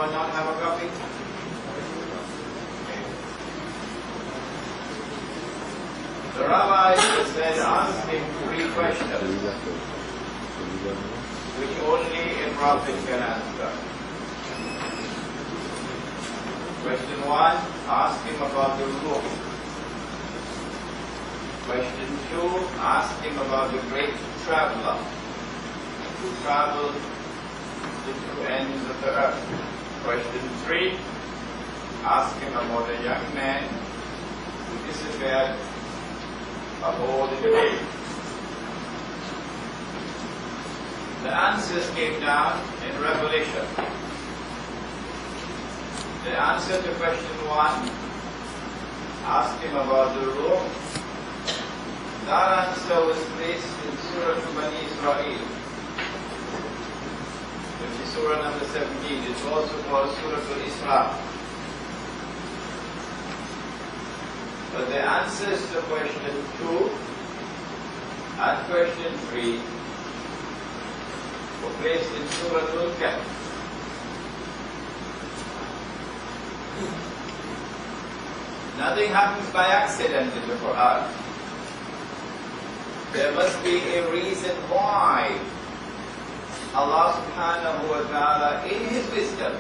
anyone not have a copy? The rabbi said, ask him 3 questions, which only a prophet can answer. Question 1, ask him about the ruh. Question 2, ask him about the great traveler who traveled the 2 ends of the earth. Question 3, ask him about a young man who disappeared aboard the day. The answers came down in Revelation. The answer to question 1, ask him about the ruh. That answer was placed in Surah Bani Israel, which is Surah number 17. It's also called Surah al-Isra. But the answers to question 2 and question 3 were placed in Surah al-Kahf. Nothing happens by accident in the Quran. There must be a reason why Allah subhanahu wa ta'ala in His wisdom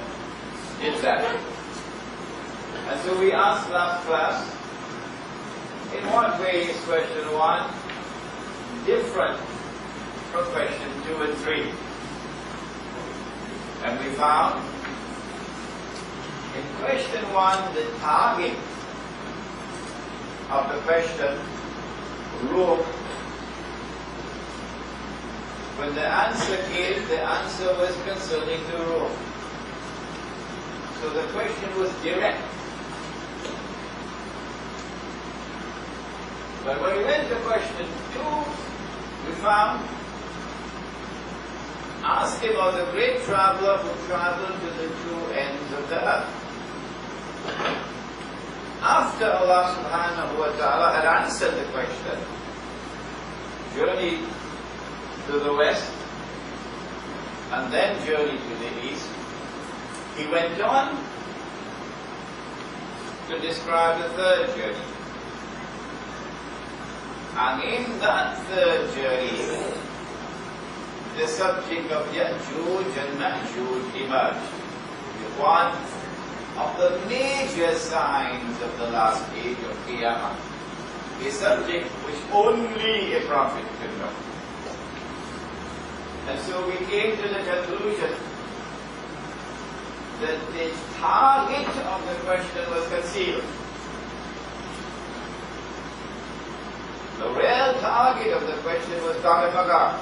did that. And so we ask that first, in what way is question 1 different from question 2 and 3? And we found in question 1 the target of the question, ruh. When the answer came, the answer was concerning the ruh. So the question was direct. But when we went to question 2, we found, ask him about the great traveler who traveled to the 2 ends of the earth. After Allah subhanahu wa ta'ala had answered the question, journeyed to the west and then journeyed to the east, he went on to describe the 3rd journey. And in that 3rd journey, the subject of Ya'juj and Ma'juj emerged. One of the major signs of the last age of Qiyamah, a subject which only a prophet could know. And so we came to the conclusion that the target of the question was concealed. The real target of the question was Magar,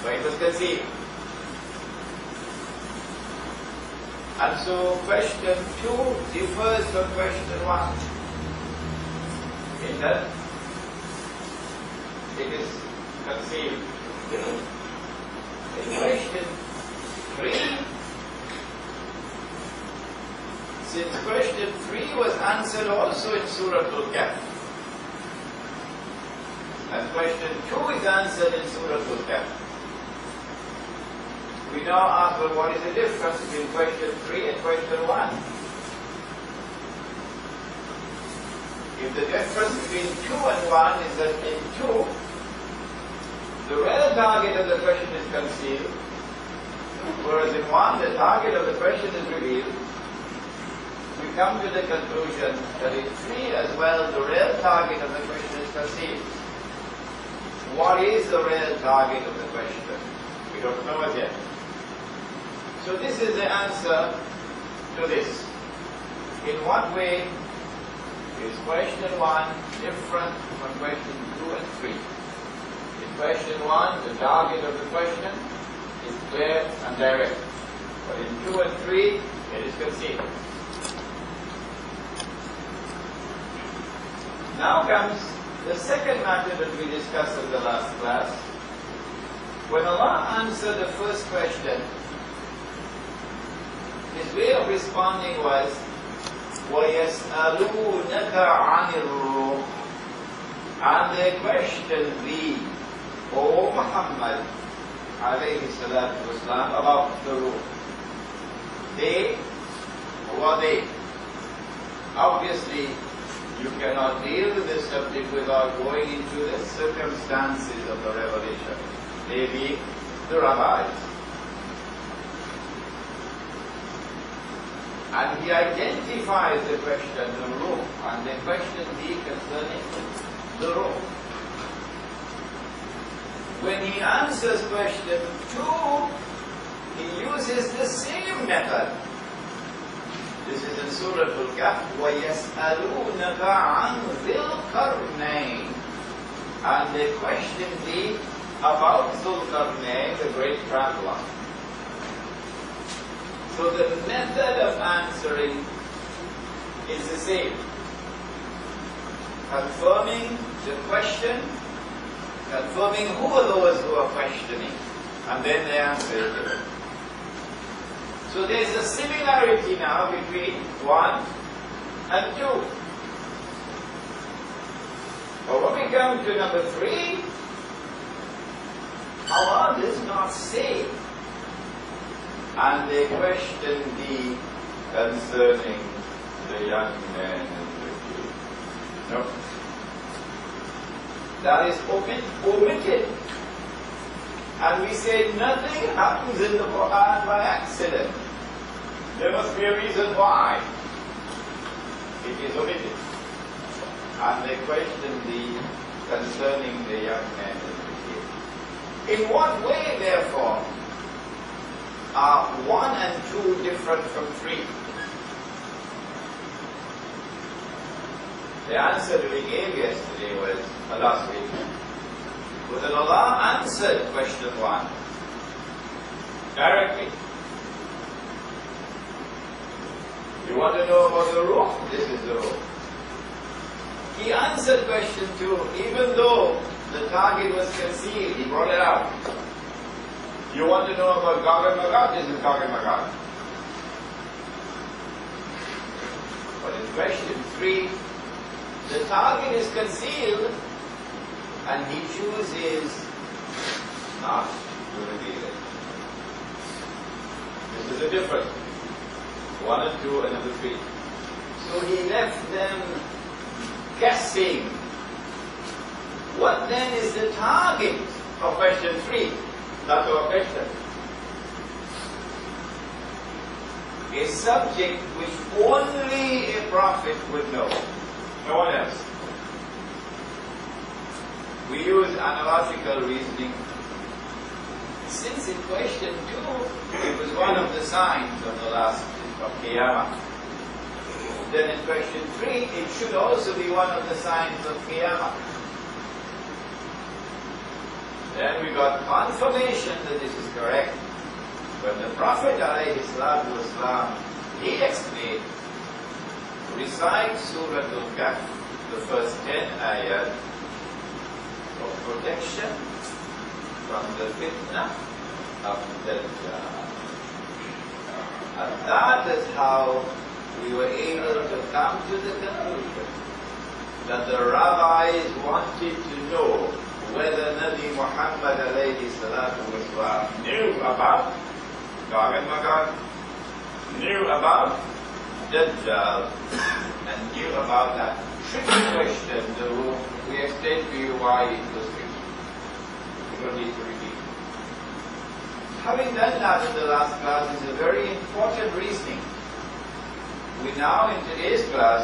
but it was concealed. And so question 2 differs from question 1 in that it is concealed. In question 3, since question 3 was answered also in Surah al-Kahf, and question 2 is answered in Surah al-Kahf, we now ask, well, what is the difference between question 3 and question 1? If the difference between 2 and 1 is that in 2, the real target of the question is concealed, whereas in 1, the target of the question is revealed, we come to the conclusion that in 3 as well, the real target of the question is concealed. What is the real target of the question? We don't know it yet. So this is the answer to this. In what way is question 1 different from question 2 and 3? In question 1, the target of the question is clear and direct. But in 2 and 3, it is concealed. Now comes the second matter that we discussed in the last class. When Allah answered the first question, His way of responding was, وَيَسْأَلُونَكَ عَنِ الرُّوحِ, and they question thee, O Muhammad alayhi salatu wasalam, about the ruh. They, who are they? Obviously, you cannot deal with this subject without going into the circumstances of the revelation. They being the rabbis. And he identifies the question, the ruh, and the question be concerning the ruh. When he answers question 2, he uses the same method. This is in Surah الكهف. وَيَسْأَلُونَكَ عَنْ ذِي الْقَرْنَيْنِ. And the question be about Zulqarnain, the great traveler. So the method of answering is the same. Confirming the question, confirming who are those who are questioning, and then the answer is given. So there's a similarity now between 1 and 2. But when we come to number 3, Allah does not say, and the question be concerning the young man and the kid. No. That is omitted. And we say nothing happens in the Quran by accident. There must be a reason why it is omitted. And the question be concerning the young man and the kid. In what way, therefore, are 1 and 2 different from 3? The answer that we gave yesterday was, last week, was that Allah answered question 1 directly. You want to know about the ruh? This is the ruh. He answered question 2, even though the target was concealed, he brought it out. You want to know about Gog and Magog? This is Gog and Magog. But in question 3, the target is concealed, and he chooses not to reveal it. This is the difference. 1 and 2 and number 3. So he left them guessing. What then is the target of question 3? That's our question. A subject which only a prophet would know. No one else. We use analogical reasoning. Since in question 2, it was one of the signs of the last of Qiyamah. Then in question 3, it should also be one of the signs of Qiyamah. Then we got confirmation that this is correct. When the Prophet ﷺ, he explained, recite Surah Al-Kahf, the first 10 ayat, for protection from the fitna of Dajjal. And that is how we were able to come to the conclusion that the rabbis wanted to know whether Nabi Muhammad ﷺ knew about Gog and Magog, knew about Dajjal, and knew about that tricky question, the rule. We explained to you why it was tricky. We don't need to repeat. Having done that in the last class is a very important reasoning. We now, in today's class,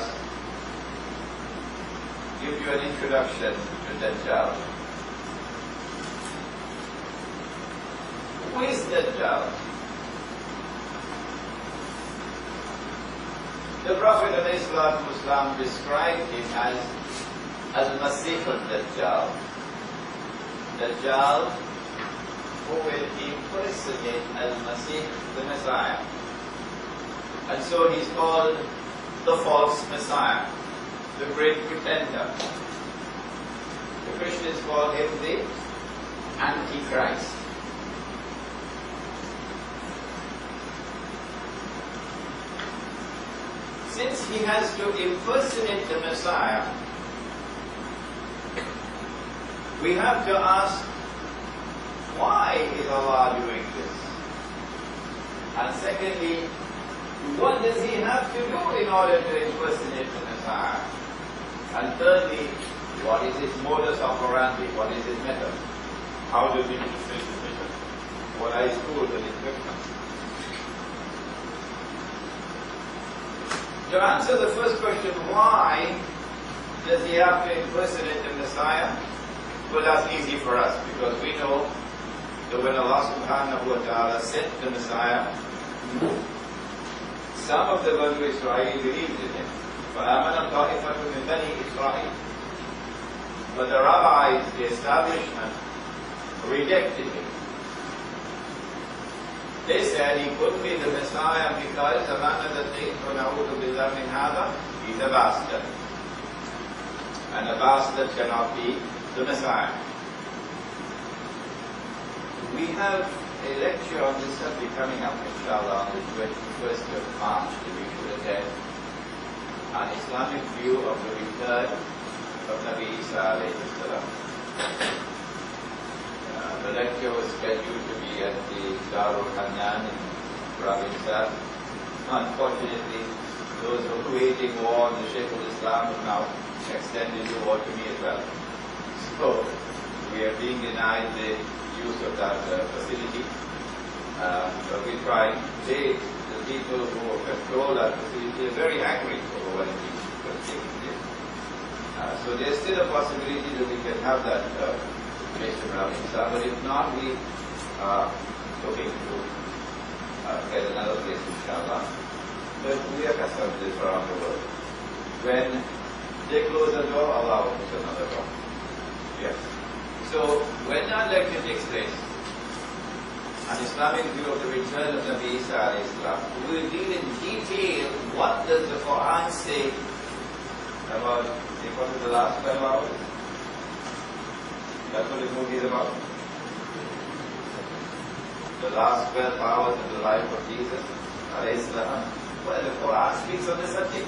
give you an introduction to Dajjal. Who is Dajjal? The Prophet ﷺ described him as Al-Masih al-Dajjal. Dajjal, who will impersonate Al-Masih, the Messiah. And so he's called the false Messiah, the great pretender. The Christians call him the Antichrist. Since he has to impersonate the Messiah, we have to ask, why is Allah doing this? And secondly, what does he have to do in order to impersonate the Messiah? And thirdly, what is his modus operandi? What is his method? How does he fulfill his mission? What are his tools and equipment? To answer the first question, why does he have to impersonate the Messiah? Well, that's easy for us, because we know that when Allah subhanahu wa ta'ala sent the Messiah, some of the Banu Israel believed in him. فَآمَنَ طَائِفَةٌ مِنْ بَنِي إِسْرَائِيلَ. But the rabbis, the establishment, rejected him. They said he couldn't be the Messiah because the man of the thing, وَنَعُوذُ بِاللَّهِ مِنْ هَذَا, he's a bastard. And a bastard cannot be the Messiah. We have a lecture on this subject coming up, inshallah, on the 21st of March, that we should attend, an Islamic view of the return of Nabi Isa alayhi salam. The lecture was scheduled to be at the Darul Hanan in Provincia. Unfortunately, those who were waging war on the Sheikh al-Islam have now extended the war to me as well. So, we are being denied the use of that facility. But we try. The people who control that facility are very angry over what is taking place. So there's still a possibility that we can have that based around Islam, but if not, we are looking to get another place, inshallah. But we are accustomed to this around the world. When they close the door, Allah opens another door. Yes. So when that lecture takes place, an Islamic view of the return of Nabi Isa alayhi salam, we will deal in detail what does the Quran say about the last 12 hours. That's what the movie is about. The last 12 hours of the life of Jesus alayhi salam. Well, the Quran speaks on the subject.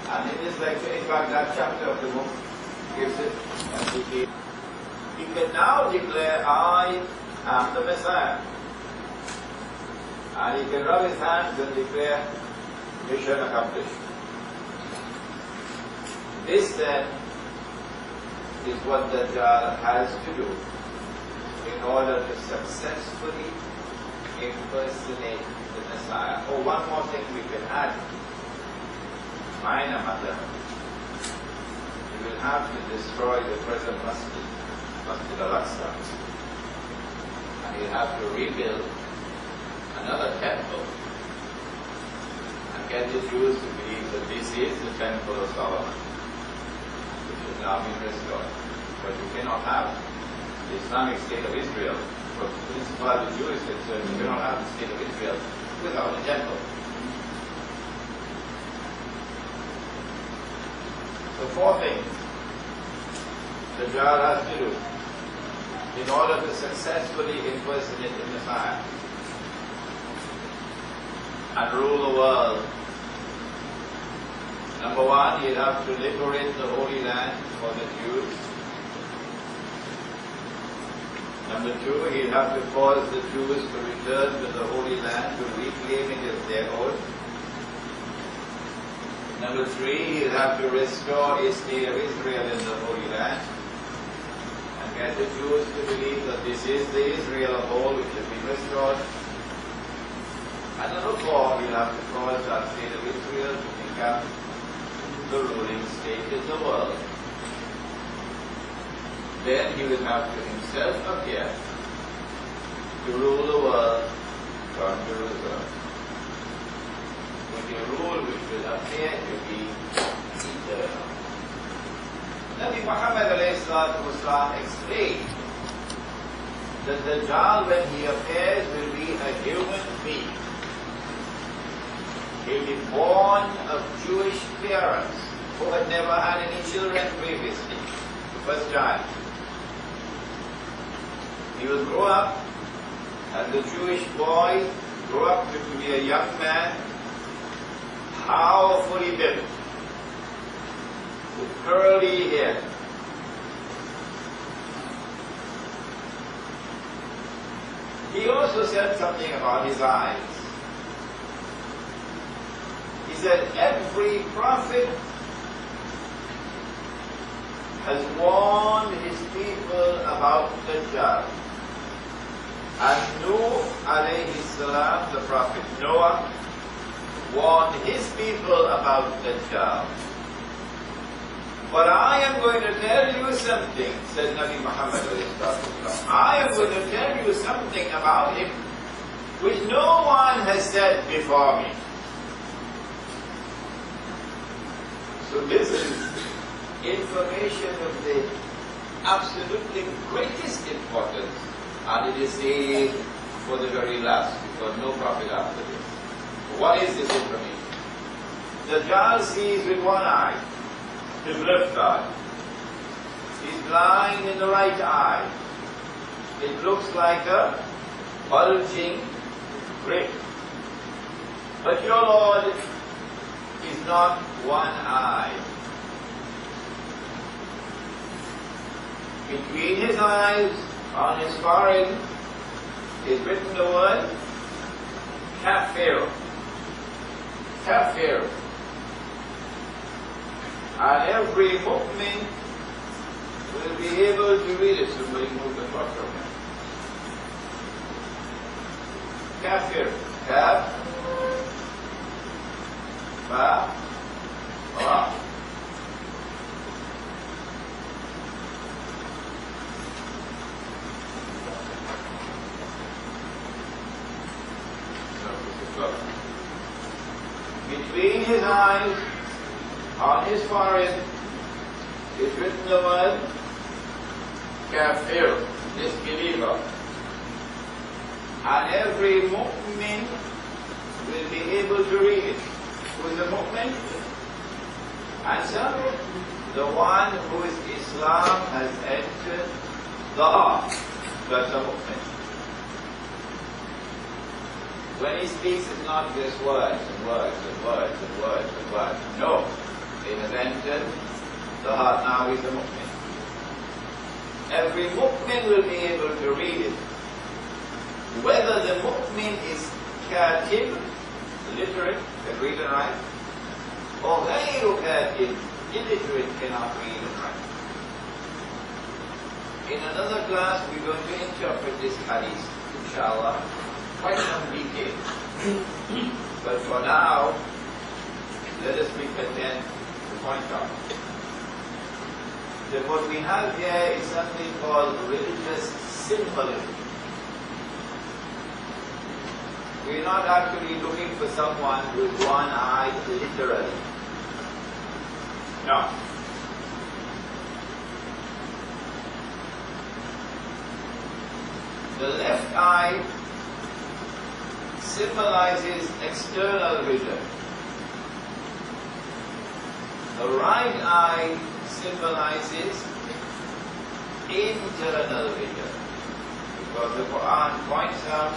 And in this lecture, in fact, that chapter of the book gives it and he can now declare, I am the Messiah. And he can rub his hands and declare, mission accomplished. This then is what Dajjal has to do in order to successfully impersonate the Messiah. Oh, one more thing we can add. Minor matter. He will have to destroy the present Masjid al-Aqsa. And he'll have to rebuild another temple and get the Jews to believe that this is the temple of Solomon, which has now been restored. But you cannot have the Islamic State of Israel, for as far as the Jew is concerned, you cannot have the State of Israel without a temple. So four things Dajjal has to do in order to successfully impersonate the Messiah and rule the world. Number one, he'll have to liberate the Holy Land for the Jews. Number two, he'll have to cause the Jews to return to the Holy Land, to reclaim it as their own. Number three, he'll have to restore a state of Israel in the Holy Land and get the Jews to believe that this is the Israel of old which has been restored. And number four, he'll have to cause that state of Israel to become the ruling state in the world. Then he will have to himself appear to rule the world from Jerusalem, with a rule which will appear to be eternal. Nabi Muhammad ﷺ explained that the Dajjal, when he appears, will be a human being. He'll be born of Jewish parents who had never had any children previously, the first child. He will grow up, and the Jewish boy grow up to be a young man, powerfully built, with curly hair. He also said something about his eyes. said every prophet has warned his people about Dajjal. And Nuh alayhi salam, the prophet Noah, warned his people about Dajjal. But I am going to tell you something, said Nabi Muhammad alayhi salam. I am going to tell you something about him which no one has said before me. So this is information of the absolutely greatest importance, and it is saved for the very last, because no prophet after this. What is this information? Dajjal sees with one eye, his left eye. He's blind in the right eye. It looks like a bulging brick. But your Lord is not one eye. Between his eyes, on his forehead, is written the word Kafir. Kafir. And every mu'min will be able to read it. Somebody move the clock from him. Kafir. Kaf. Ba. Ra. Between his eyes, on his forehead, is written the word Kafir, disbeliever. And every mu'min will be able to read it. Who is the mu'min? Answer: the one whose Islam has entered the heart. That's the mu'min. When he speaks, it's not just words and words and words and words and words. No. It has entered the heart. Now he's a mu'min. Every mu'min will be able to read it. Whether the mu'min is katib, literate, can read and write, or ghayru katib, illiterate, cannot read and write. In another class, we're going to interpret this hadith, inshallah, quite some detail. But for now, let us be content to point out that what we have here is something called religious symbolism. We're not actually looking for someone with one eye literally. No. The left eye symbolizes external vision. The right eye symbolizes internal vision. Because the Quran points out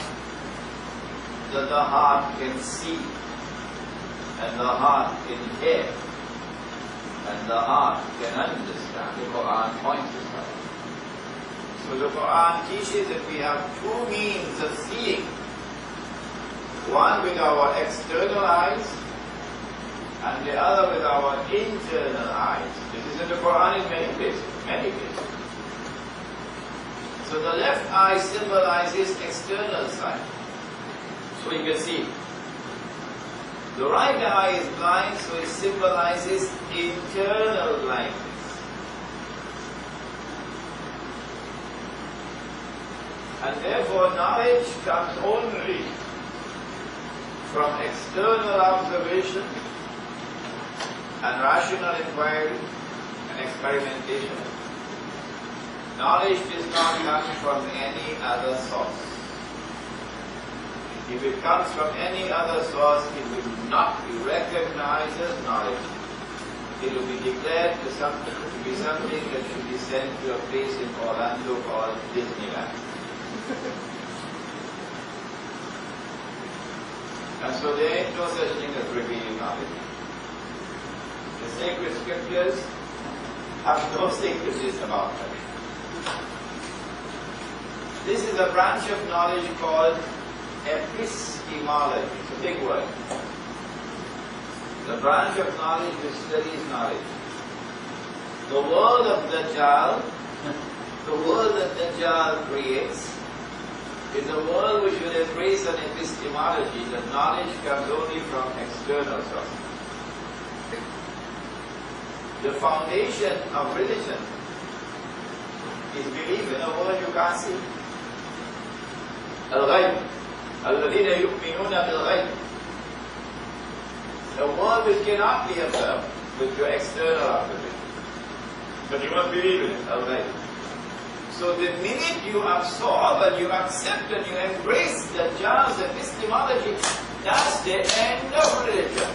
that the heart can see, and the heart can hear, and the heart can understand. The Quran points us out. So the Quran teaches that we have two means of seeing. One with our external eyes, and the other with our internal eyes. This is in the Quran in many places, many places. So the left eye symbolizes external sight, so you can see. The right eye is blind, so it symbolizes internal blindness. And therefore knowledge comes only from external observation and rational inquiry and experimentation. Knowledge does not come from any other source. If it comes from any other source, it will not be recognized as knowledge. It will be declared to be something that should be sent to a place in Orlando called Disneyland. And so there ain't no such thing as revealing knowledge. The sacred scriptures have no secrecies about them. This is a branch of knowledge called epistemology. It's a big word. The branch of knowledge which studies knowledge. The world of Dajjal, the world that Dajjal creates, is a world which will embrace an epistemology that knowledge comes only from external sources. The foundation of religion is belief in a world you can't see. Al-Ghayb. الَّذِينَ يُؤْمِنُونَ بِالْغَيْبِ. A world which cannot be observed with your external observation. But you must believe in it, Al-Ghayb. So the minute you absorb and you accept and you embrace Dajjal's epistemology, that's the end of religion.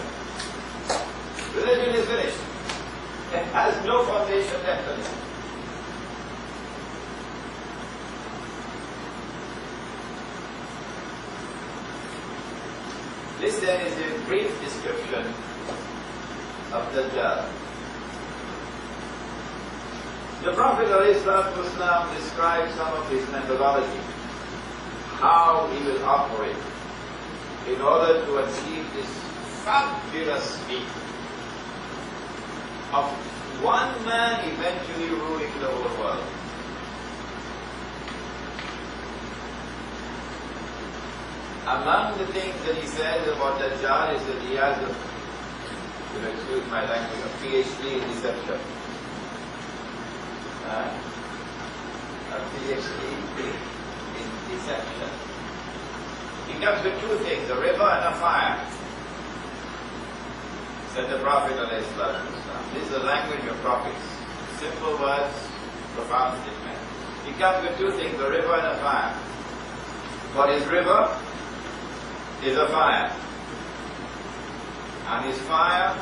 Religion is finished. It has no foundation left on it. This then is a brief description of Dajjal. The Prophet ﷺ describes some of his methodology, how he will operate in order to achieve this fabulous feat of one man eventually ruling the whole world. Among the things that he says about Dajjal is that he has a, excuse my language, a PhD in deception. A PhD in deception. He comes with two things, a river and a fire, said the Prophet ﷺ. This is the language of prophets. Simple words, profound statement. He comes with two things, a river and a fire. What is river? Is a fire. And his fire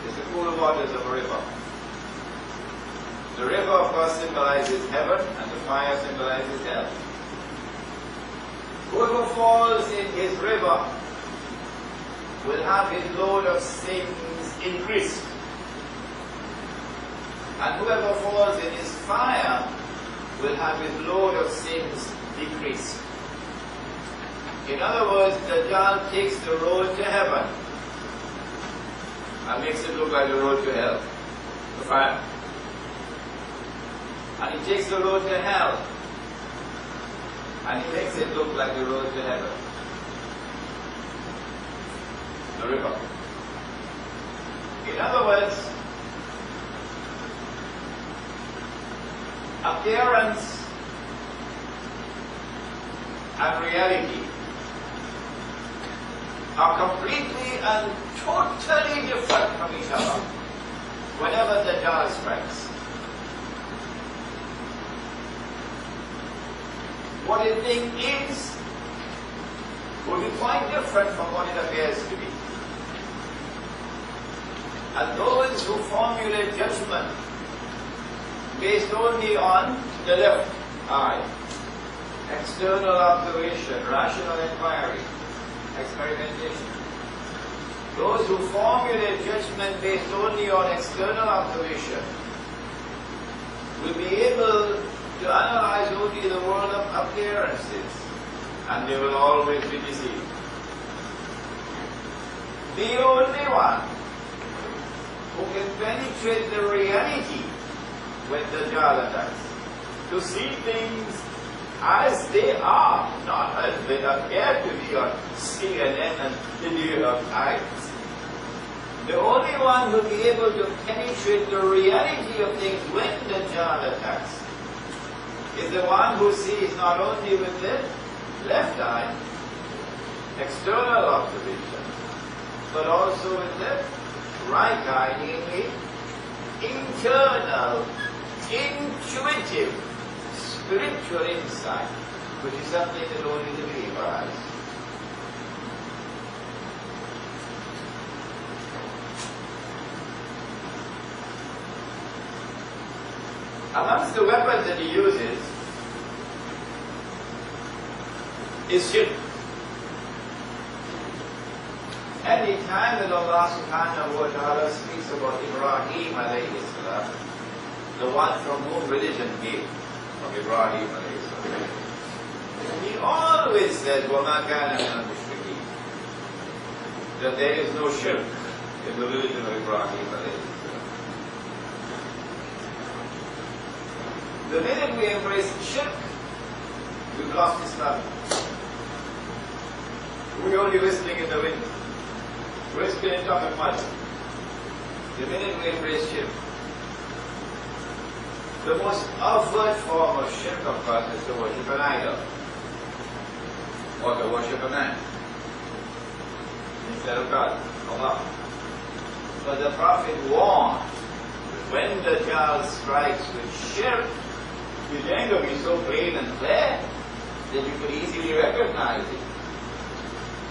is the cool waters of a river. The river, of course, symbolizes heaven, and the fire symbolizes hell. Whoever falls in his river will have his load of sins increased. And whoever falls in his fire will have his load of sins decreased. In other words, Dajjal takes the road to heaven and makes it look like the road to hell, the fire. And he takes the road to hell and he makes it look like the road to heaven, the river. In other words, appearance and reality are completely and totally different from each other whenever the Dajjal strikes. What a thing is will be quite different from what it appears to be. And those who formulate judgment based only on the left eye, external observation, rational inquiry, experimentation. Those who formulate judgment based only on external observation will be able to analyze only the world of appearances, and they will always be deceived. The only one who can penetrate the reality when the Dajjal attacks, to see things as they are, not as they appear to be on CNN and the New York Times. The only one who will be able to penetrate the reality of things when the Dajjal attacks is the one who sees not only with the left eye, external observation, but also with the right eye, namely internal, intuitive, spiritual insight, which is something that only the believer has. Amongst the weapons that he uses is shirk. Any time that Allah subhanahu wa ta'ala speaks about Ibrahim alayhi salam, the one from whom religion came, from Ibrahim alayhi salam, he always says, وَمَا كَانَ مِنَ الْمُشْرِكِينَ. that there is no shirk in the religion of Ibrahim. The minute we embrace shirk, we've lost Islam. We're only whistling in the wind. We're spinning top and mud. The minute we embrace shirk, the most overt form of shirk, of course, is to worship an idol or to worship a man instead of God, Allah. But the Prophet warned that when the child strikes with shirk, it's going to be so plain and clear that you could easily recognize it.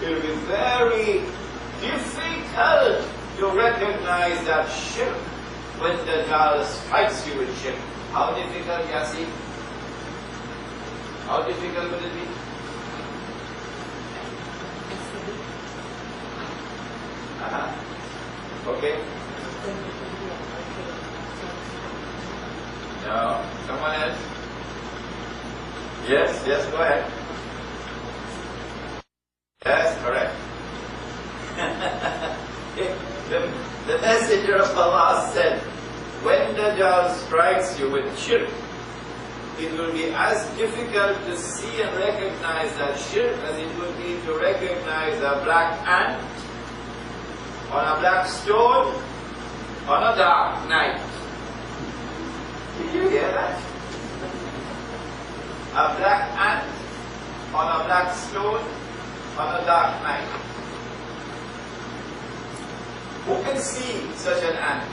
It will be very difficult to recognize that shirk when the child strikes you with shirk. How difficult, Yasi? How difficult would it be? Okay? No. Someone else? Yes, yes, go ahead. Yes, correct. The Messenger of Allah said, when the Dajjal strikes you with shirk, it will be as difficult to see and recognize that shirk as it would be to recognize a black ant on a black stone on a dark night. Did you hear that? A black ant on a black stone on a dark night. Who can see such an ant?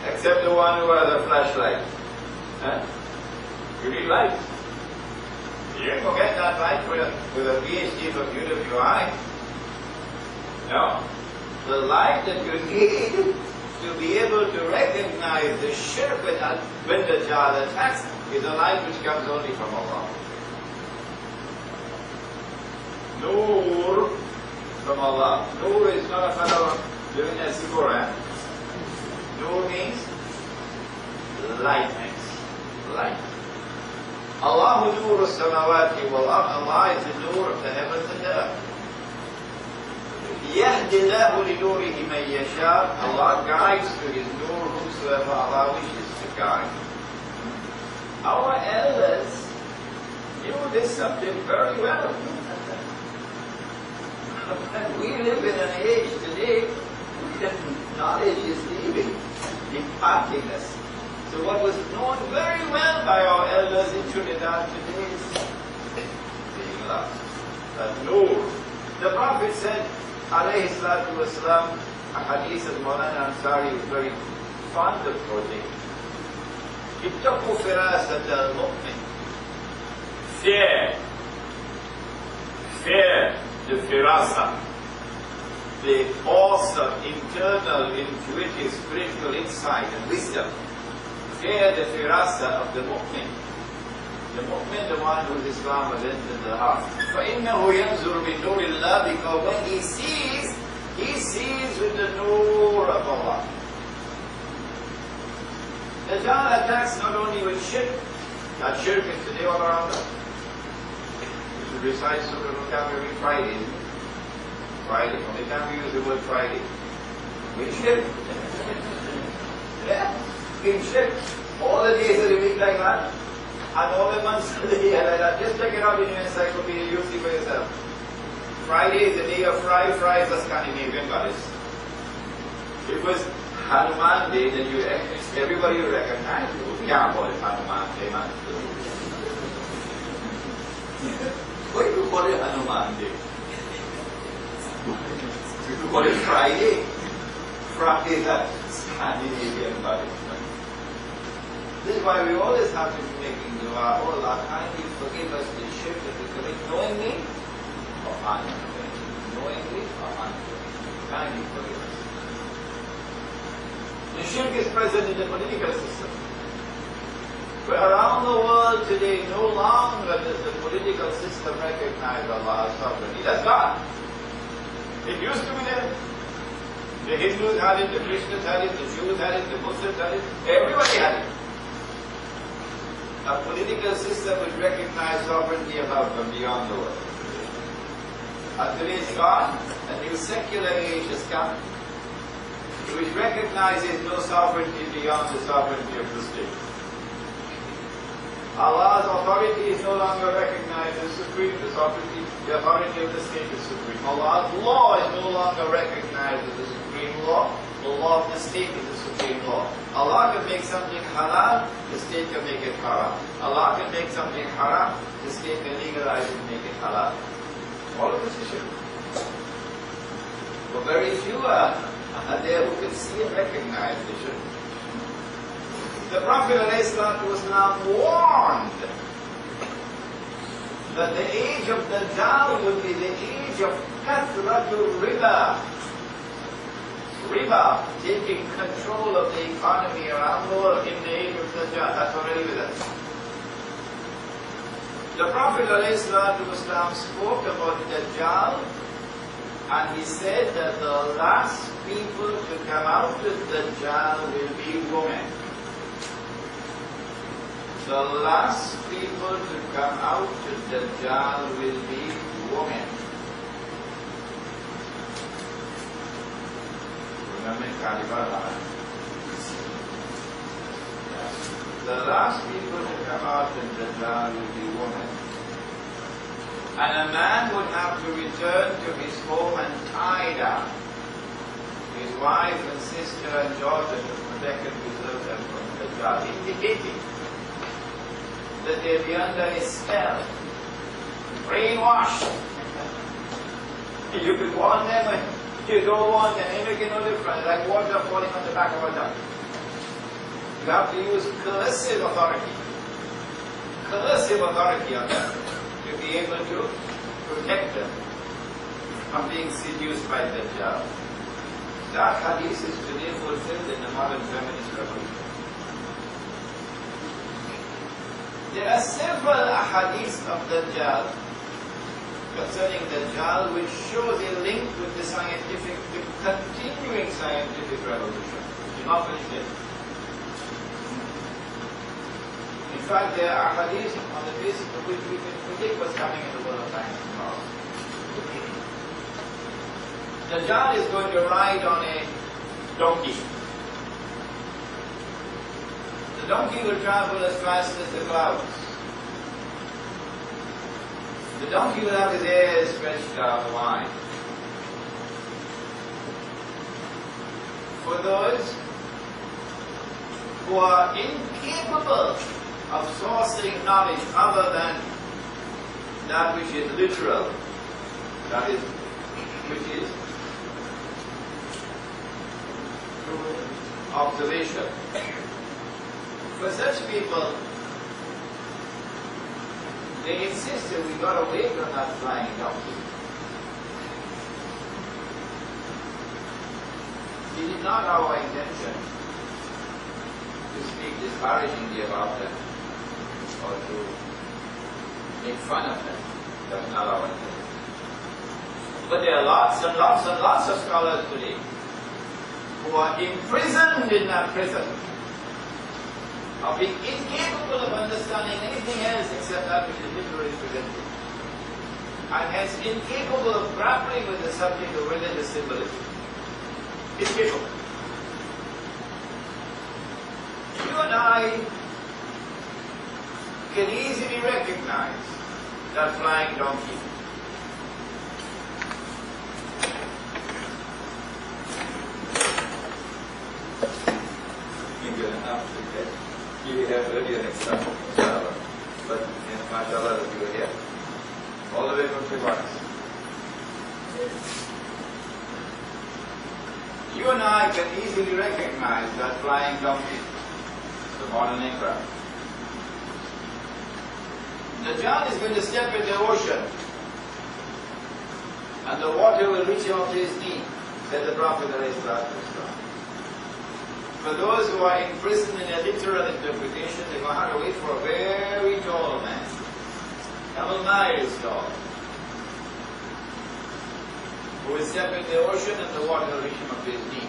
Except the one who has a flashlight. Huh? You need light. You can forget that light with a PhD from UWI. No. The light that you need to be able to recognize the shirk when the Dajjal attacks is a light which comes only from Allah. Noor from Allah. Noor is not a fellow living in Singapore. Noor means lightness. Light. Allahu Noor as-samawati wal ard. Allah is the Noor of the heavens and the earth. يهدي الله لنوره من يشاء. Allah guides to His Noor whomsoever Allah wishes to guide. Our elders knew this subject very well. We live in an age today when knowledge is leaving, departing us. So what was known very well by our elders in Trinidad today is being lost. That Noor. The Prophet said, alayhi salatu wasalam, a hadith of Maulana Ansari was very fond of quoting. Ittaqu firasat al-mu'min. Fear the firasa, the awesome, internal, intuitive, spiritual insight and wisdom. Fear the firasa of the mu'min. The mu'min, the one whose Islam has entered the heart. فَإِنَّهُ يَنْزُرُ بِنُورِ اللَّهِ. Because when he sees with the nur of Allah. The Dajjal attacks not only with shirk, that shirk is today all around us. We should recite Surah Al-Kahf every Friday, isn't it? Friday. From the time we use the word Friday. With shirk. Yeah? In shirk. All the days of the week like that. And all the months of the year like that. Just check it out in your encyclopedia, you'll see for yourself. Friday is the day of Fry. Fry is a Scandinavian goddess. It was Hanuman Day that everybody will recognize. You can't call it Hanuman Day, man. Why do you call it Hanuman Day? You call it Friday. Friday is a Scandinavian goddess. This is why we always have to be making dua. Oh Allah, kindly forgive us the shirk that we commit knowingly or unknowingly. Knowingly or unknowingly. Kindly forgive us. The shirk is present in the political system. But around the world today, no longer does the political system recognize Allah's sovereignty. That's God. It used to be there. The Hindus had it, the Christians had it, the Jews had it, the Muslims had it, everybody had it. A political system which recognizes sovereignty above and beyond the world. Until it's gone, a new secular age has come, which recognizes no sovereignty beyond the sovereignty of the state. Allah's authority is no longer recognized as supreme. The authority of the state is supreme. Allah's law is no longer recognized as the supreme law. The law of the state is the supreme law. Allah can make something halal, the state can make it haram. Allah can make something haram, the state can legalize it and make it halal. All of this is shirk. But very few are there who can see and recognize the shirk. The Prophet ﷺ warned that the age of Dajjal will be the age of kathratul riba. Riba taking control of the economy around the world in the age of Dajjal. That's already with us. The Prophet ﷺ spoke about Dajjal, and he said that the last people to come out of Dajjal will be women. The last people to come out to Dajjal will be women. Remember Kalibala? The last people to come out to Dajjal will be women. And a man would have to return to his home and tie down his wife and sister and daughter to protect and preserve them from Dajjal, indicating that they'll be under his spell, brainwashed. You could warn them and you don't want them, they make no difference, like water falling on the back of a duck. You have to use coercive authority on them to be able to protect them from being seduced by Dajjal. That hadith is today fulfilled in the modern feminist revolution. There are several ahadith of Dajjal concerning Dajjal which shows a link with the continuing scientific revolution, which is not finished yet. In fact, there are ahadith on the basis of which we can predict what's coming in the world of science tomorrow. Dajjal is going to ride on a donkey. The donkey will travel as fast as the clouds. The donkey will have his ears stretched out wide. For those who are incapable of sourcing knowledge other than that which is literal, that is, which is through observation. For such people, they insisted we got away from that flying donkey. It is not our intention to speak disparagingly about them or to make fun of them. That's not our intention. But there are lots and lots and lots of scholars today who are imprisoned in that prison, of being incapable of understanding anything else except that which is literally presented, and hence incapable of grappling with the subject of religious symbolism. Incapable. You and I can easily recognize that flying donkey. You have earlier next time, inshallah. But mashallah that you were here. All the way from Tibet. You and I can easily recognize that flying donkey, the modern aircraft. Dajjal is going to step in the ocean, and the water will reach out to his knee, said the Prophet ﷺ. For those who are imprisoned in a literal interpretation, they're going to have to wait for a very tall man, couple miles tall, who will step in the ocean and the water will reach him up to his knee.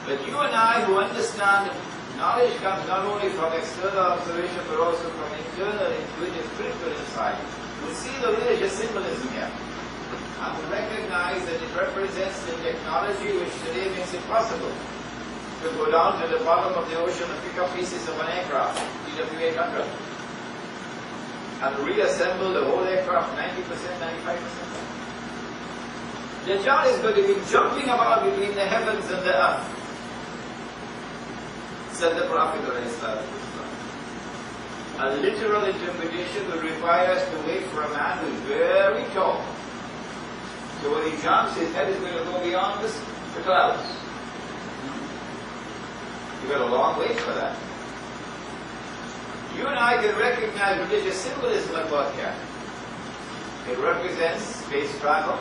But you and I who understand Knowledge comes not only from external observation but also from internal, intuitive, spiritual insight. We see the religious symbolism here. And we recognize that it represents the technology which today makes it possible to go down to the bottom of the ocean and pick up pieces of an aircraft, PW800, and reassemble the whole aircraft 90%, 95%. The Dajjal is going to be jumping about between the heavens and the earth, said the Prophet. A literal interpretation will require us to wait for a man who is very tall. So when he jumps, his head is going to go beyond the clouds. You've got a long wait for that. You and I can recognize religious symbolism at work here. It represents space travel.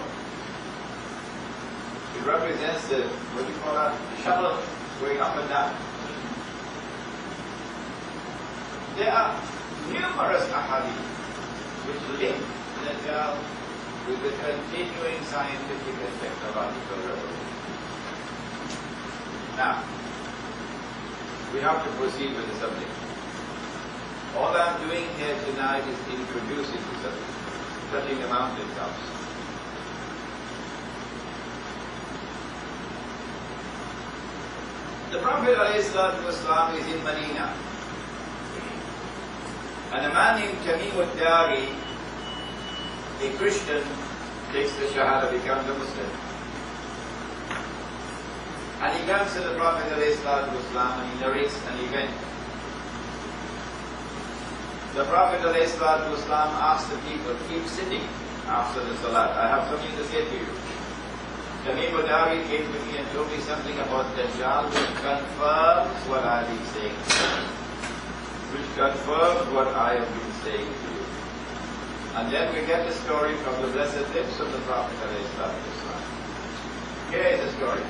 It represents the, what do you call that, the shuttle going up and down. There are numerous ahadith which link the Dajjal with the continuing scientific and technological revolution. Now, we have to proceed with the subject. All I'm doing here tonight is introducing the subject, touching the mountaintops. The Prophet ﷺ is in Medina, and a man named Tamim al-Dari, a Christian, takes the Shahada, becomes a Muslim. And he comes to the Prophet ﷺ and he narrates an event. The Prophet ﷺ asked the people, keep sitting after the Salat. I have something to say to you. Tamim al-Dari came to me and told me something about Dajjal which confirms what I've been saying. Which confirms what I have been saying to you. And then we get the story from the blessed lips of the Prophet ﷺ. Here is the story.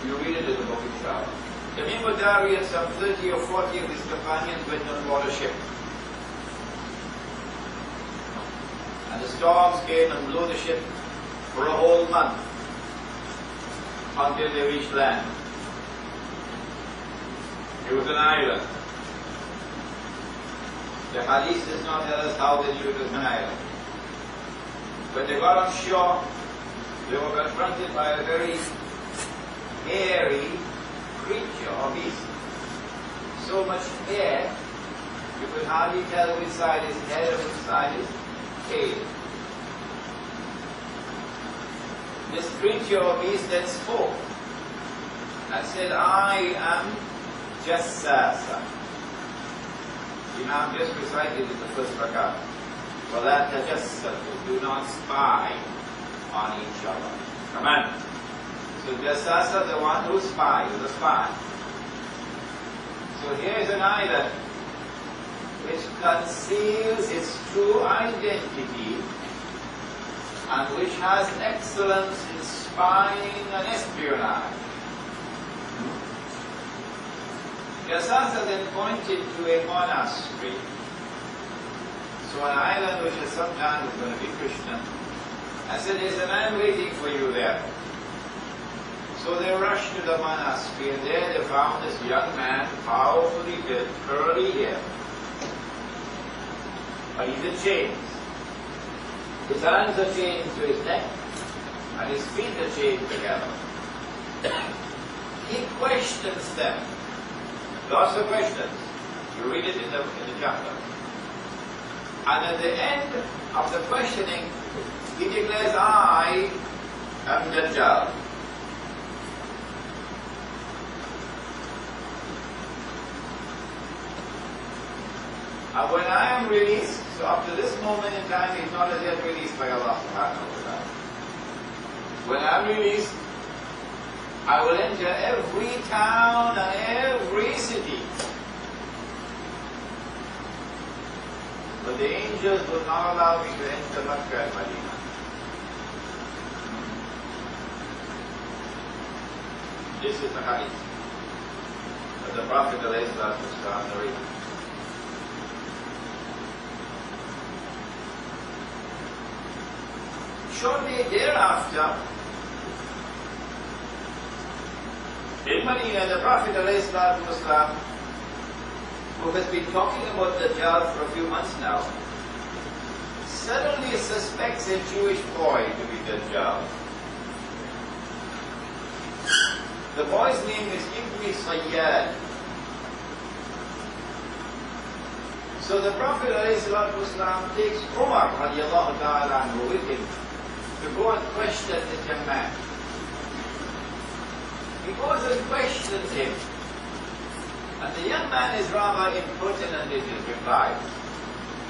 You read it in the book inshallah. Tamim al-Dari and some 30 or 40 of his companions went on board a ship. And the storms came and blew the ship for a whole month until they reached land. It was an island. The hadith does not tell us how they knew it was an island. When they got on shore, they were confronted by a very hairy creature or beast. So much hair, you could hardly tell which side is head and which side is tail. This creature or beast then spoke and said, I am Jassasa. Imam just recited in the first rakat. وَلَا تَجَسَّسُوا, do not spy on each other. Command. So Jassasa, the one who spies, the spy. So here is an island which conceals its true identity and which has excellence in spying and espionage. Jassasa then pointed to a monastery. So an island which at some time was going to be Krishna. I said, there's a man waiting for you there. So they rushed to the monastery, and there they found this young man, powerfully built, curly hair. But he's in chains. His hands are chained to his neck, and his feet are chained together. He questions them. Lots of questions. You read it in the chapter. And at the end of the questioning, he declares, I am Dajjal. And when I am released, so up to this moment in time, he's not as yet released by Allah subhanahu wa ta'ala. When I'm released, I will enter every town and every city. But the angels will not allow me to enter Makkah and Medina. This is the hadith that the Prophet narrated. Shortly thereafter, In Medina, the Prophet ﷺ, who has been talking about Dajjal for a few months now, suddenly suspects a Jewish boy to be Dajjal. The boy's name is Ibn Sayyad. So the Prophet ﷺ takes Umar radiallahu ta'ala anhu with him to go and question this young man. He goes and questions him. And the young man is rather impertinent in his replies.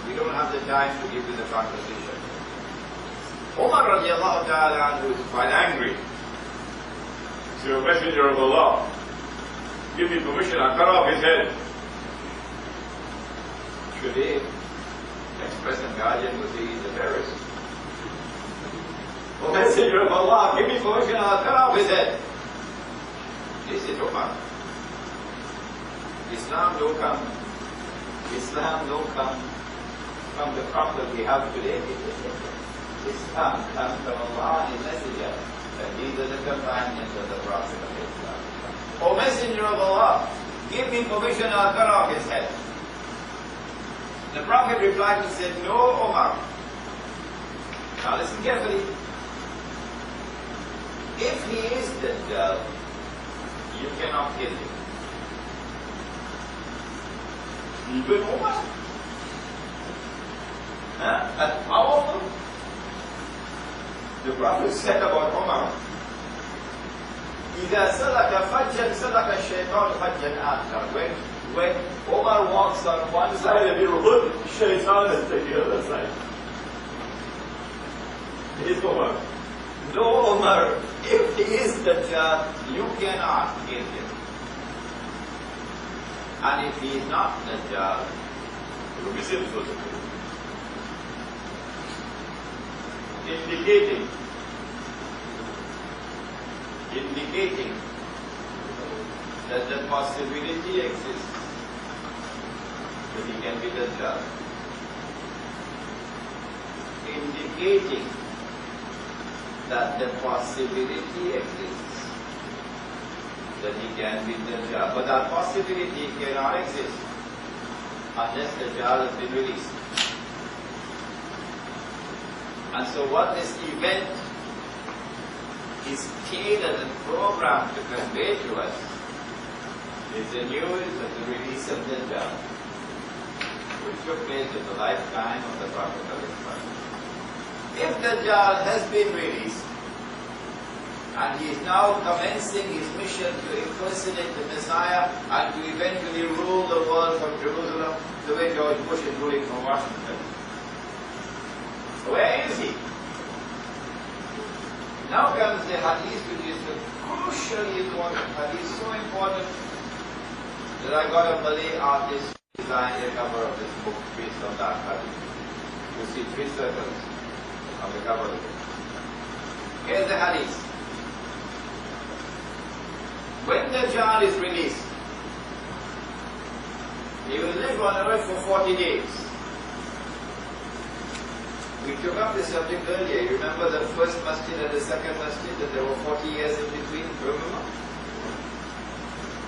We don't have the time to give you the conversation. Umar radiallahu ta'ala anhu is quite angry. So, Messenger of Allah, give me permission, I'll cut off his head. Should he express a guardian would say he's a terrorist? Oh, Messenger of Allah, give me permission, I'll cut off his head. This is Umar. Islam don't come from the Prophet we have today. Islam comes from Allah and His Messenger. And these are the companions of the Prophet of Islam. O Messenger of Allah, give me permission, I'll cut off his head. The Prophet replied and said, no, Umar. Now listen carefully. If he is Dajjal, you cannot kill him. Even Umar? And powerful? The Prophet said about Umar, إِذَا سَلَكَ فَجًّا سَلَكَ الشَّيْطَانُ فَجًّا آخَرَ. When Umar walks on one side of the road, Shaitan is on the other side. Is Umar. No, Umar, if he is Dajjal, you cannot kill him. And if he is not Dajjal, you will be sinful to kill him. Indicating that the possibility exists that he can be Dajjal. Indicating that the possibility exists that he can be Dajjal. But that possibility cannot exist unless Dajjal has been released. And so what this event is tailored and programmed to convey to us is the news of the release of Dajjal, which took place in the lifetime of the Prophet of Islam. If Dajjal has been released, and he is now commencing his mission to impersonate the Messiah and to eventually rule the world from Jerusalem the way George Bush is ruling from Washington. Where is he? Now comes the hadith, which is a crucially important hadith, so important that I got a Malay artist to design a cover of this book based on that hadith. You see 3 circles on the cover of the book. Here's the hadith. When Dajjal is released, he will live on earth for 40 days. We took up this subject earlier. You remember the first masjid and the second masjid, that there were 40 years in between? Remember?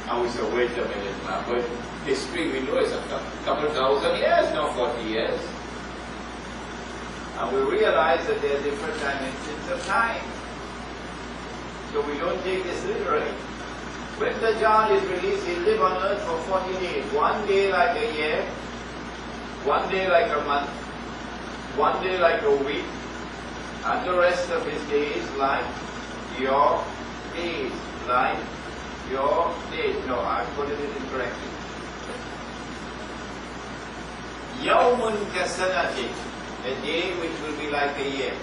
And we said, wait a minute now, but history we know is a couple of thousand years, not 40 years. And we realize that there are different dimensions of time. So we don't take this literally. When Dajjal is released, he'll live on earth for 40 days. One day like a year, one day like a month, one day like a week, and the rest of his days like your days, like your days. No, I put it incorrectly. Yawmun kasanati, a day which will be like a year.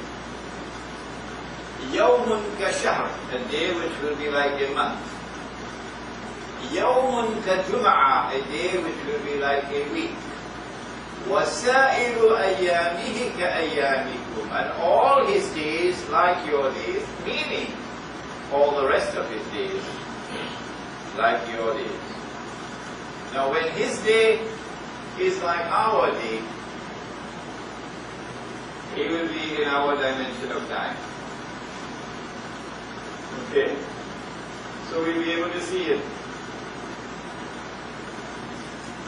Yawmun kashahr, a day which will be like a month. Yawmun kajum'a, a day which will be like a week. وَسَائِرُ أَيَّامِهِ كَأَيَّامِكُمْ, and all his days like your days, meaning all the rest of his days like your days. Now when his day is like our day, he will be in our dimension of time. Okay? So we'll be able to see it.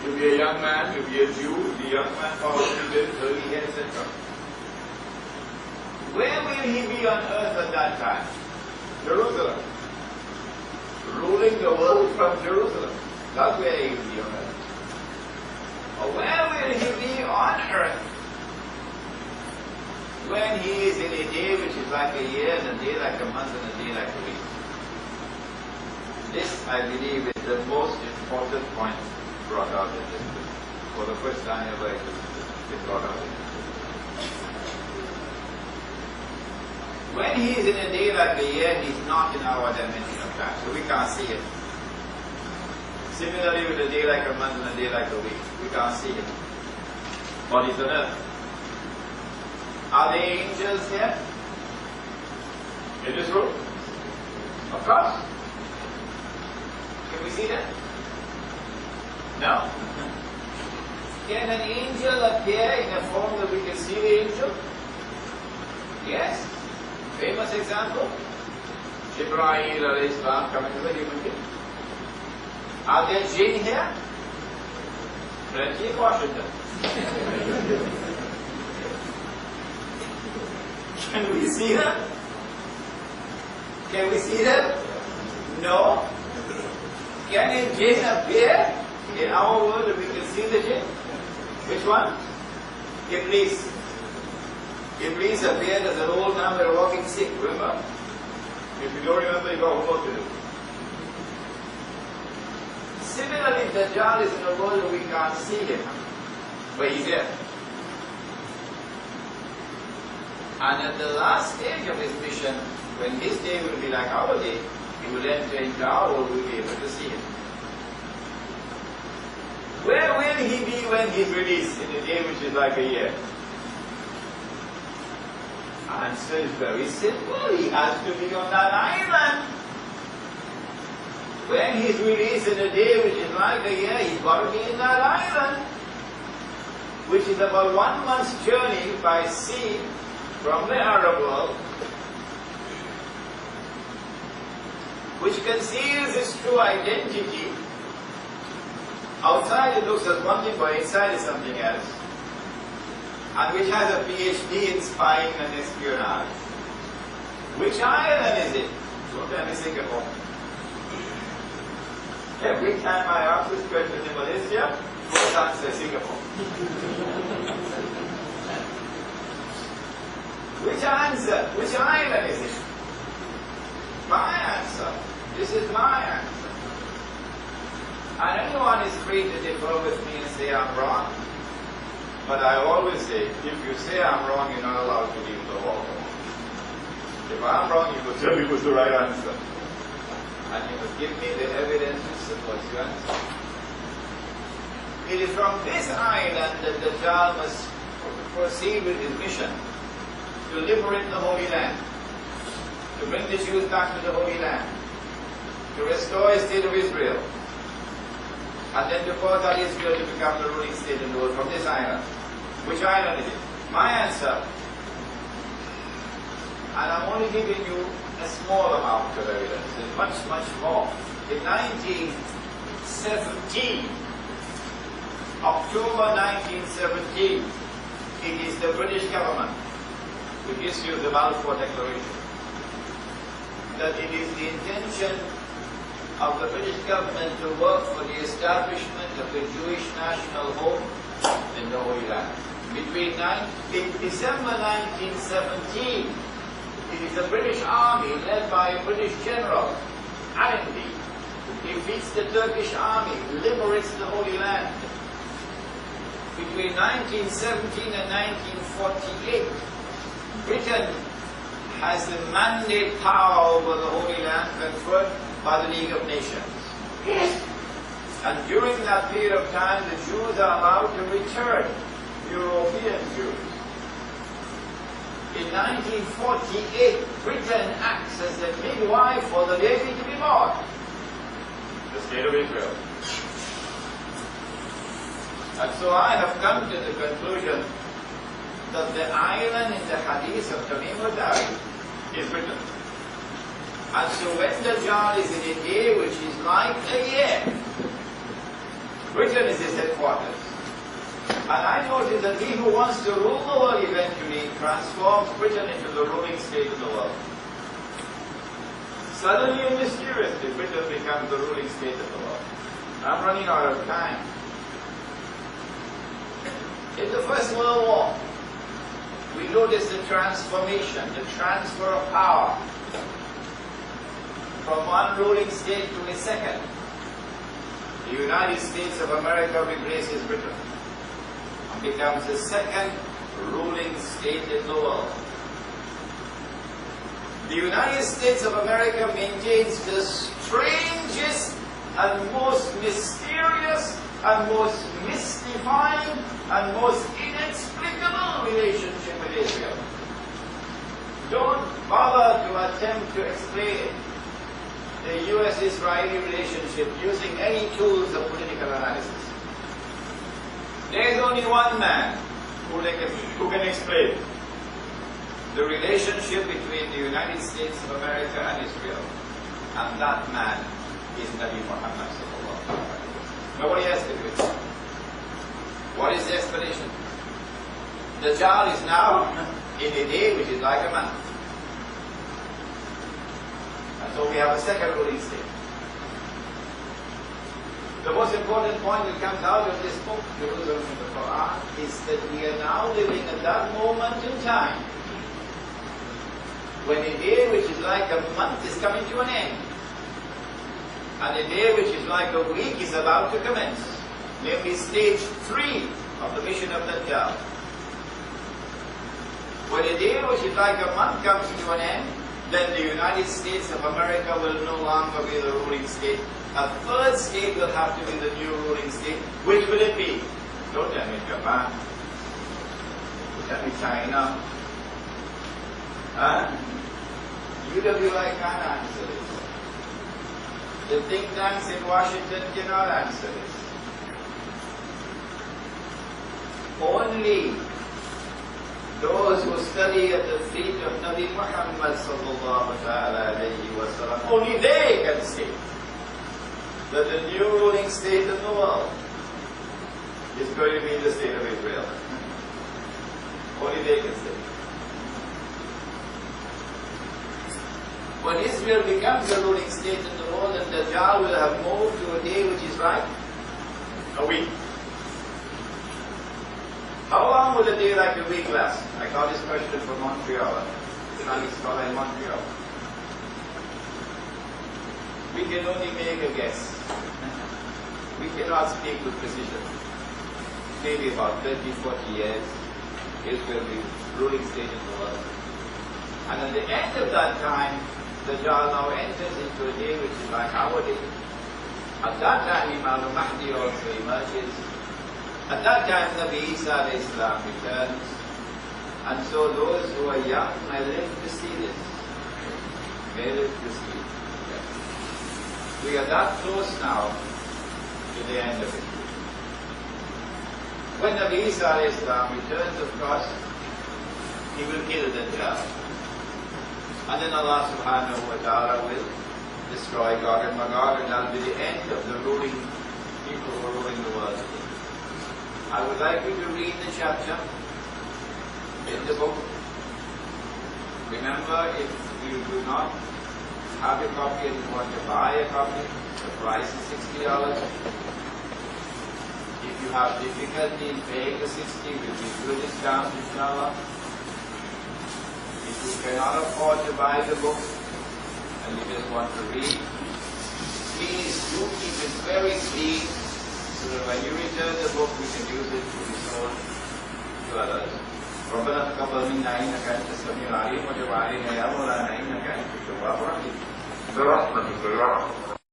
You'll be a young man, you'll be a Jew, the young man probably lived 30 years, etc. Where will he be on earth at that time? Jerusalem. Ruling the world from Jerusalem. That's where he will be on earth. Or where will he be on earth when he is in a day which is like a year, and a day like a month, and a day like a week? This, I believe, is the most important point brought out in this book. For the first time ever it has been brought out in this book. When he is in a day like a year, he is not in our dimension of time, so we can't see him. Similarly with a day like a month and a day like a week, we can't see him. But he's on earth. Are there angels here? In this room? Of course. Can we see them? No. Can an angel appear in a form that we can see the angel? Yes. Famous example. Jibreel alayhi salam coming as a human being. Are there jinn here? Plenty in Washington. Can we see them? Can we see them? No. Can a jinn appear in our world that we can see the jinn? Which one? Iblis. Iblis appeared as an old man with a walking stick, remember? If you don't remember, you got homework to do. Similarly, Dajjal is in a world where we can't see him, but he's there. And at the last stage of his mission, when his day will be like our day, he will enter into our world, we'll be able to see him. Where will he be when he's released in a day which is like a year? Answer is very simple. He has to be on that island. When he's released in a day which is like a year, he's got to be in that island, which is about 1 month's journey by sea from the Arab world, which conceals his true identity. Outside it looks as one thing, but inside is something else. And which has a PhD in spying and espionage. Which island is it? Don't tell me Singapore. Every time I ask this question in Malaysia, first answer Singapore. Which answer? Which island is it? My answer. This is my answer. And anyone is free to differ with me and say I'm wrong. But I always say, if you say I'm wrong, you're not allowed to leave the hall. If I'm wrong, you will tell me what's the right answer. And you must give me the evidence to support your answer. It is from this island that the Dajjal must proceed with his mission to liberate the Holy Land, to bring the Jews back to the Holy Land, to restore the state of Israel, and then to cause that Israel to become the ruling state in the world from this island. Which island is it? My answer, and I'm only giving you a small amount of evidence, there's much, much more. In 1917, October 1917, it is the British government which issues the Balfour Declaration that it is the intention of the British government to work for the establishment of a Jewish national home in the Holy Land. In December 1917, it is the British army led by a British general, Allenby, defeats the Turkish army, liberates the Holy Land. Between 1917 and 1948, Britain has the mandate power over the Holy Land conferred by the League of Nations. And during that period of time, the Jews are allowed to return, European Jews. In 1948, Britain acts as the midwife for the baby to be born, the state of Israel. And so I have come to the conclusion that the island in the hadith of Tamim al-Dari is Britain. And so when Dajjal is in a day which is like a year, Britain is his headquarters. And I notice that he who wants to rule the world eventually transforms Britain into the ruling state of the world. Suddenly and mysteriously, Britain becomes the ruling state of the world. I'm running out of time. In the First World War, we noticed the transformation, the transfer of power from one ruling state to a second. The United States of America replaces Britain and becomes the second ruling state in the world. The United States of America maintains the strangest and most mysterious and most mystifying and most inexplicable relationship with Israel. Don't bother to attempt to explain the U.S.-Israeli relationship using any tools of political analysis. There is only one man who can explain the relationship between the United States of America and Israel, and that man is Nabi Muhammad sallallahu alaihi wasallam. Nobody else can do it. What is the explanation? Dajjal is now in a day which is like a month. And so we have a second ruling state. The most important point that comes out of this book, Jerusalem in the Quran, is that we are now living at that moment in time when a day which is like a month is coming to an end, and a day which is like a week is about to commence, namely stage 3 of the mission of Dajjal. When a day which is like a month comes to an end, then the United States of America will no longer be the ruling state. A third state will have to be the new ruling state. Which will it be? Don't tell me Japan. Don't tell me China. UWI can't answer this. The think tanks in Washington cannot answer this. Only those who study at the feet of Nabi Muhammad sallallahu alayhi wa sallam, only they can say that the new ruling state in the world is going to be the state of Israel. Only they can say. When Israel becomes the ruling state in the world, then Dajjal will have moved to a day which is like a week. How long will a day like a week last? I got this question from Montreal, Islamic scholar in Montreal. We can only make a guess. We cannot speak with precision. Maybe about 30, 40 years, Israel will be ruling state in the world. And at the end of that time, Dajjal now enters into a day which is like our day. At that time, Imam al-Mahdi also emerges. At that time, Nabi Isa alayhi salam returns. And so those who are young may live to see this. May live to see it. Yes. We are that close now to the end of it. When Nabi Isa alayhi salam returns, of course, he will kill Dajjal. And then Allah subhanahu wa ta'ala will destroy Gog and Magog, and that will be the end of the ruling people who are ruling the world. I would like you to read the chapter in the book. Remember, if you do not have a copy and you want to buy a copy, the price is $60. If you have difficulty in paying the $60, we'll give you a discount, inshallah. If you cannot afford to buy the book and you just want to read, please do keep it very clean so that when you return the book we can use it to be sold to others. ربنا تقبل منا إنك أنت السميع العليم وتب علينا يا مولانا إنك أنت التواب الرحيم برحمتك يا رب.